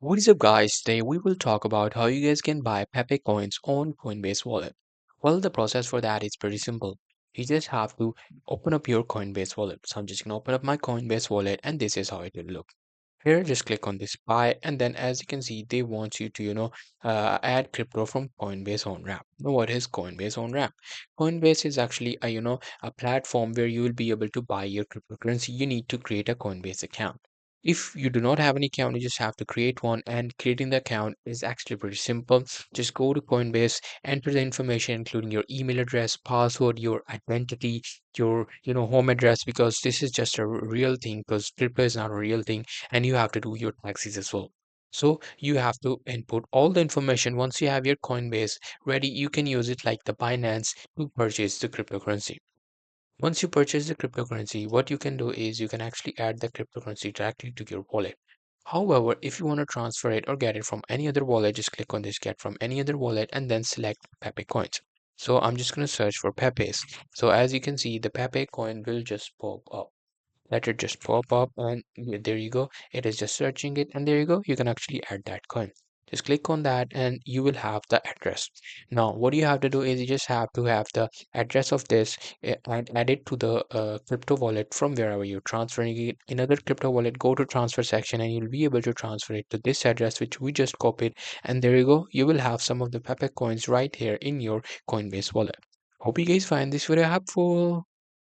What is up, guys? Today we will talk about how you guys can buy Pepe coins on Coinbase wallet. Well, the process for that is pretty simple. You just have to open up your Coinbase wallet. So I'm just gonna open up my Coinbase wallet and this is how it will look. Here, just click on this buy, and then as you can see, they want you to, add crypto from Coinbase on ramp. Now, what is Coinbase on ramp? Coinbase is actually a platform where you will be able to buy your cryptocurrency. You need to create a Coinbase account. If you do not have an account, you just have to create one, and creating the account is actually pretty simple. Just go to Coinbase, enter the information, including your email address, password, your identity, your home address, because this is just a real thing, because crypto is not a real thing, and you have to do your taxes as well. So you have to input all the information. Once you have your Coinbase ready, you can use it like the Binance to purchase the cryptocurrency. Once you purchase the cryptocurrency, what you can do is you can actually add the cryptocurrency directly to your wallet. However, if you want to transfer it or get it from any other wallet, just click on this get from any other wallet and then select Pepe coins. So I'm just going to search for Pepe's. So as you can see, the Pepe coin will just pop up. Let it just pop up, and there you go. It is just searching it, and there you go. You can actually add that coin. Just click on that and you will have the address. Now what you have to do is you just have to have the address of this, and add it to the crypto wallet from wherever you're transferring it. In other crypto wallet, go to transfer section and you'll be able to transfer it to this address which we just copied, and there you go. You will have some of the Pepe coins right here in your Coinbase wallet. Hope you guys find this video helpful.